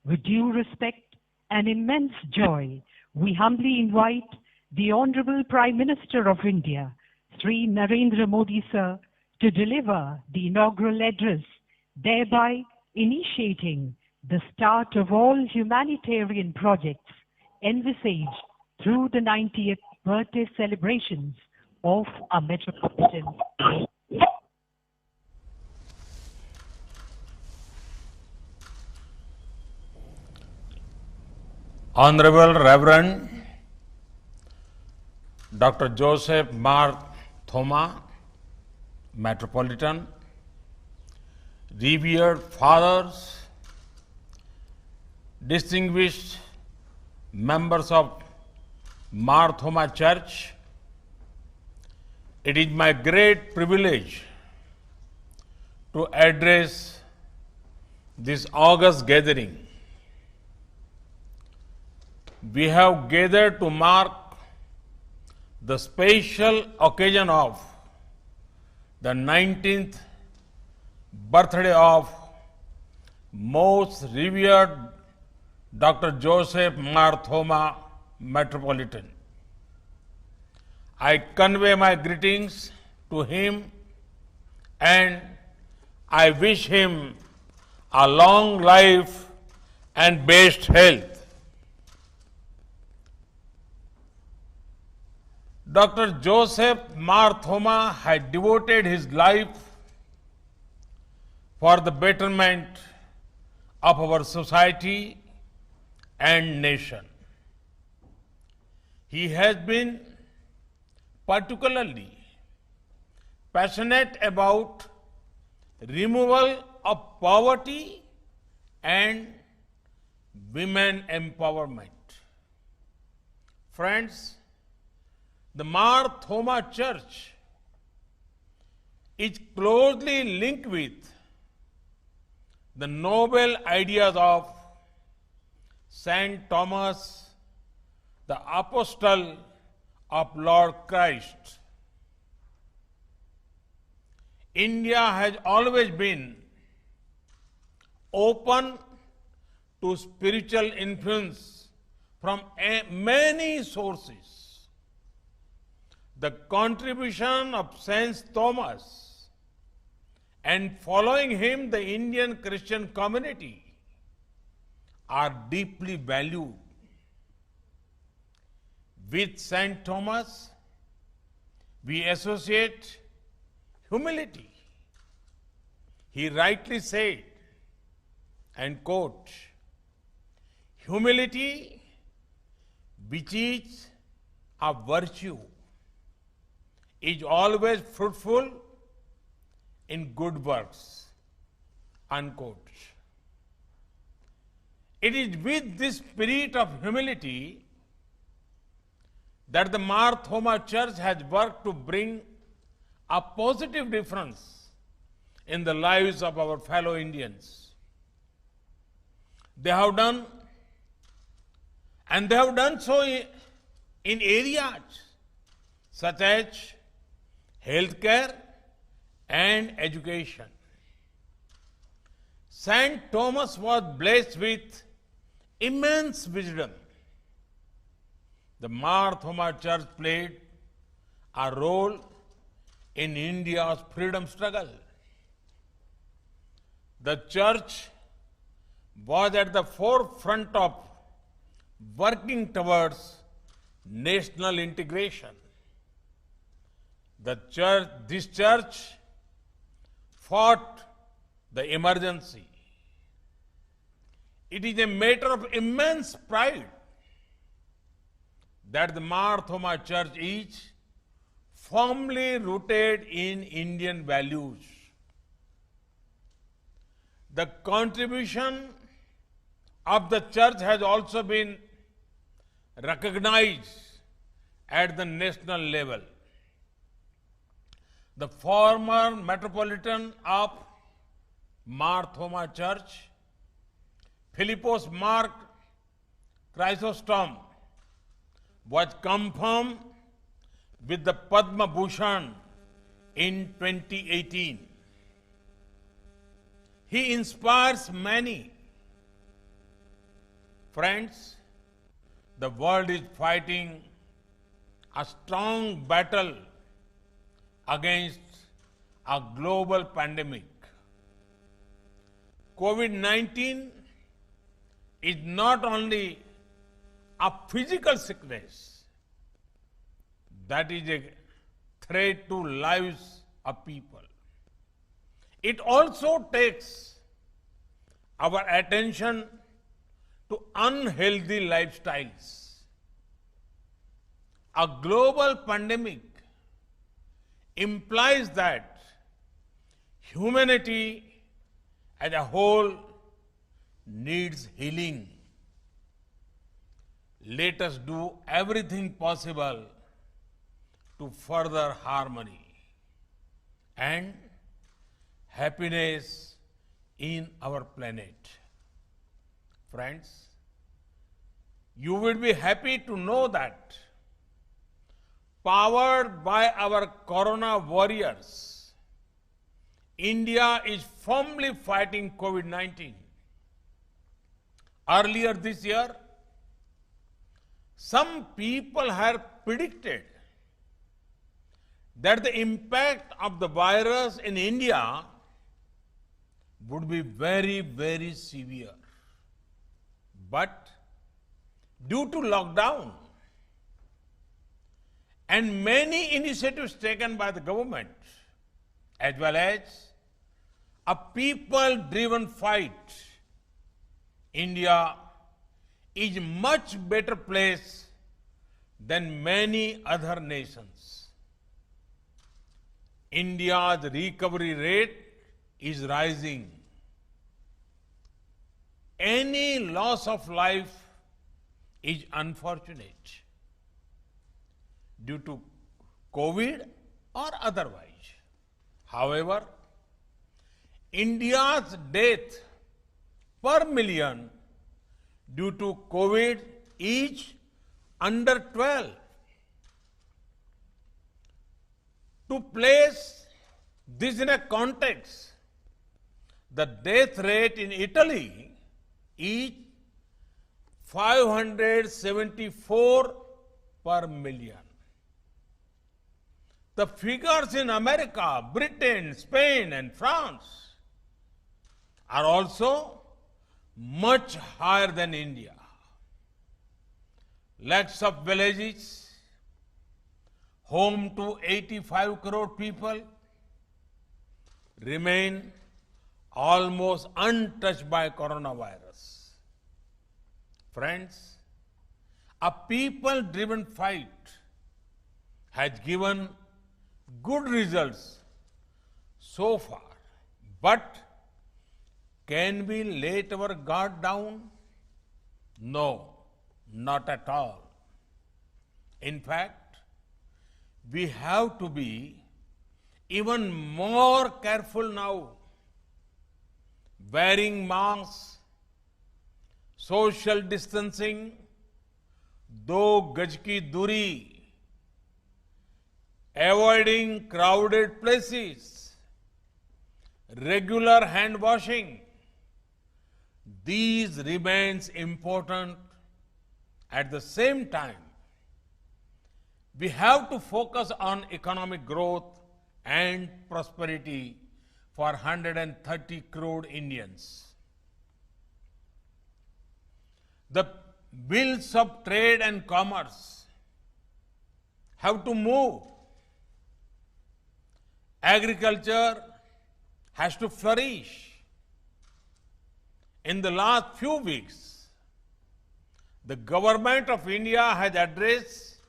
With due respect and immense joy, we humbly invite the Honorable Prime Minister of India, Sri Narendra Modi Sir, to deliver the inaugural address, thereby initiating the start of all humanitarian projects envisaged through the 90th birthday celebrations of our metropolitan. Honorable Reverend Dr. Joseph Mar Thoma, Metropolitan, revered fathers, distinguished members of Mar Thoma Church, it is my great privilege to address this august gathering. We have gathered to mark the special occasion of the 19th birthday of most revered Dr. Joseph Mar Thoma, Metropolitan. I convey my greetings to him and I wish him a long life and best health. Dr. Joseph Mar Thoma had devoted his life for the betterment of our society and nation. He has been particularly passionate about removal of poverty and women empowerment. Friends, the Mar Thoma Church is closely linked with the noble ideas of Saint Thomas, the Apostle of Lord Christ. India has always been open to spiritual influence from many sources. The contribution of Saint Thomas and following him the Indian Christian community are deeply valued. With Saint Thomas, we associate humility. He rightly said, and quote, humility, which is a virtue, is always fruitful in good works, unquote. It is with this spirit of humility that the Mar Thoma Church has worked to bring a positive difference in the lives of our fellow Indians. They have done so in areas such as healthcare and education. Saint Thomas was blessed with immense wisdom. The Mar Thoma Church played a role in India's freedom struggle. The church was at the forefront of working towards national integration. This church fought the emergency. It is a matter of immense pride that the Mar Thoma Church is firmly rooted in Indian values. The contribution of the church has also been recognized at the national level. The former Metropolitan of Mar Thoma Church, Philippos Mark Chrysostom, was confirmed with the Padma Bhushan in 2018. He inspires many Friends, the world is fighting a strong battle against a global pandemic. COVID-19 is not only a physical sickness that is a threat to lives of people. It also takes our attention to unhealthy lifestyles. A global pandemic implies that humanity as a whole needs healing. Let us do everything possible to further harmony and happiness in our planet. Friends, you will be happy to know that powered by our Corona warriors, India is firmly fighting COVID-19. Earlier this year, some people had predicted that the impact of the virus in India would be very, very severe. But due to lockdown and many initiatives taken by the government, as well as a people-driven fight, India is a much better place than many other nations. India's recovery rate is rising. Any loss of life is unfortunate due to COVID or otherwise. However, India's death per million due to COVID is under 12. To place this in a context, the death rate in Italy is 574 per million. The figures in America, Britain, Spain, and France are also much higher than India. Lakhs of villages, home to 85 crore people, remain almost untouched by coronavirus. Friends, a people-driven fight has given good results so far, but can we let our guard down? No, not at all. In fact, we have to be even more careful now. Wearing masks, social distancing, 2 गज की दूरी, avoiding crowded places, regular hand washing, these remains important. At the same time, we have to focus on economic growth and prosperity for 130 crore Indians. The wheels of trade and commerce have to move. Agriculture has to flourish. In the last few weeks, the government of India has addressed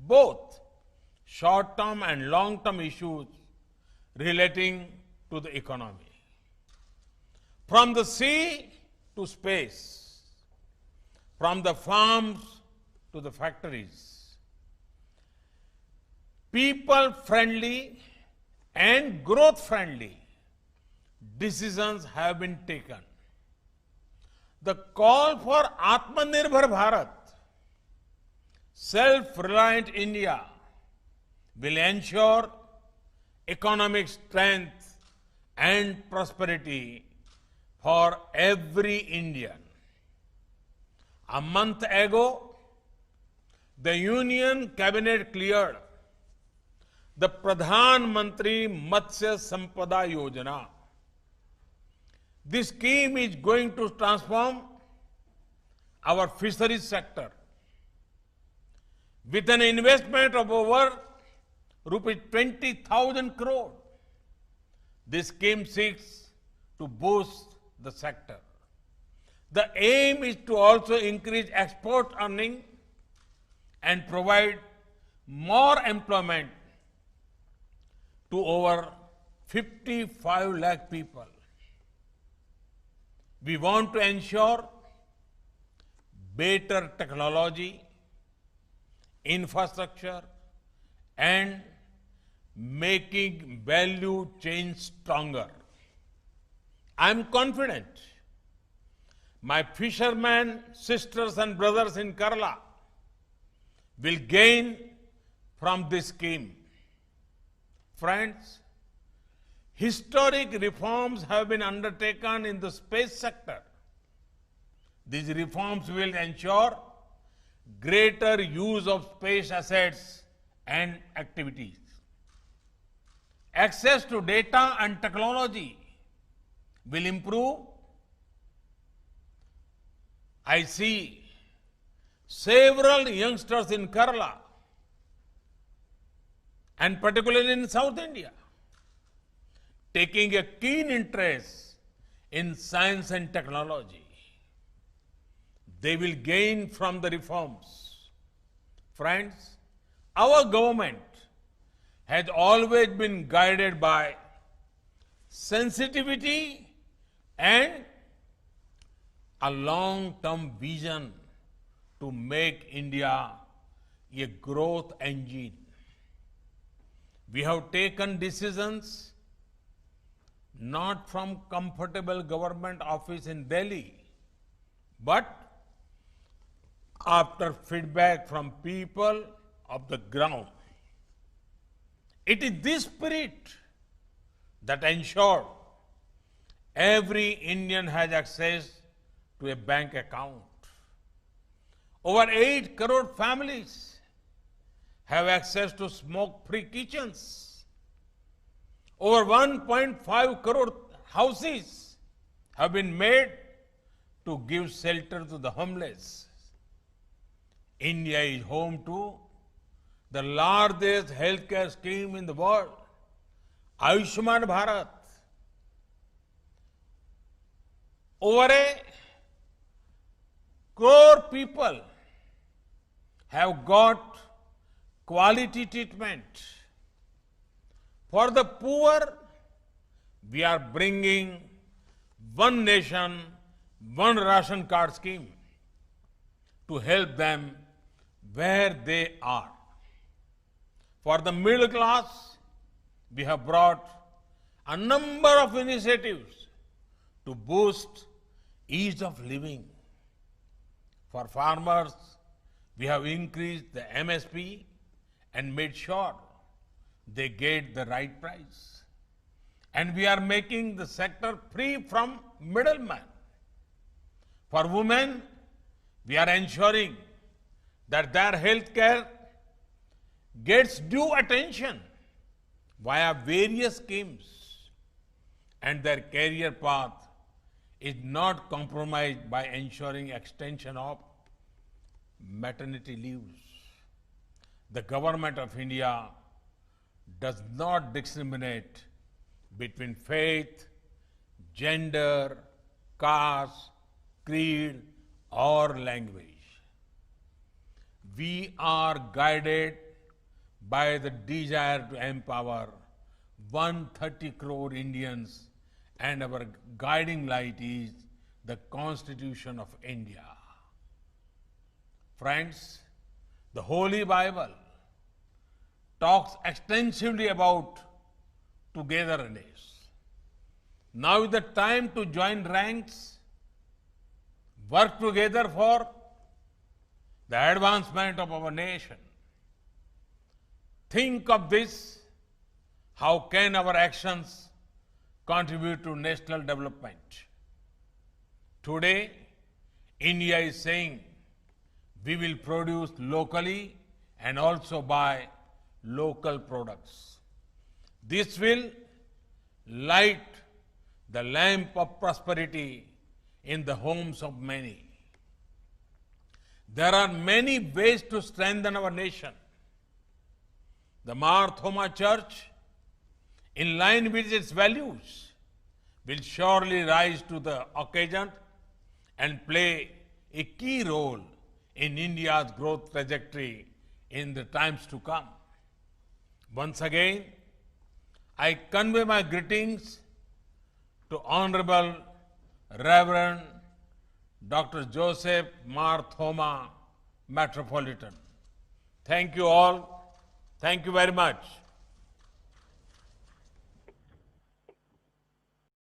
both short-term and long-term issues relating to the economy. From the sea to space, from the farms to the factories, people-friendly and growth-friendly decisions have been taken. The call for Atmanirbhar Bharat, self-reliant India, will ensure economic strength and prosperity for every Indian. A month ago, the Union Cabinet cleared the Pradhan Mantri Matsya Sampada Yojana. This scheme is going to transform our fisheries sector. With an investment of over rupees 20,000 crore, this scheme seeks to boost the sector. The aim is to also increase export earning and provide more employment to over 55 lakh people. We want to ensure better technology, infrastructure, and making value chain stronger. I am confident my fishermen, sisters and brothers in Kerala will gain from this scheme. Friends, historic reforms have been undertaken in the space sector. These reforms will ensure greater use of space assets and activities. Access to data and technology will improve. I see several youngsters in Kerala and particularly in South India taking a keen interest in science and technology. They will gain from the reforms. Friends, our government has always been guided by sensitivity and a long-term vision to make India a growth engine. We have taken decisions not from comfortable government office in Delhi, but after feedback from people of the ground. It is this spirit that ensures every Indian has access to a bank account. Over 8 crore families have access to smoke-free kitchens. Over 1.5 crore houses have been made to give shelter to the homeless. India is home to the largest healthcare scheme in the world, Ayushman Bharat. Over a crore people have got quality treatment. For the poor, we are bringing one nation, one ration card scheme to help them where they are. For the middle class, we have brought a number of initiatives to boost ease of living. For farmers, we have increased the MSP and made sure they get the right price. And we are making the sector free from middlemen. For women, we are ensuring that their health care gets due attention via various schemes and their career path is not compromised by ensuring extension of maternity leaves. The government of India does not discriminate between faith, gender, caste, creed, or language. We are guided by the desire to empower 130 crore Indians, and our guiding light is the Constitution of India. Friends, the Holy Bible talks extensively about togetherness. Now is the time to join ranks, work together for the advancement of our nation. Think of this, how can our actions contribute to national development? Today, India is saying we will produce locally and also buy local products. This will light the lamp of prosperity in the homes of many. There are many ways to strengthen our nation. The Mar Thoma Church, in line with its values, will surely rise to the occasion and play a key role in India's growth trajectory in the times to come. Once again, I convey my greetings to Honorable Reverend Dr. Joseph Mar Thoma, Metropolitan. Thank you all. Thank you very much.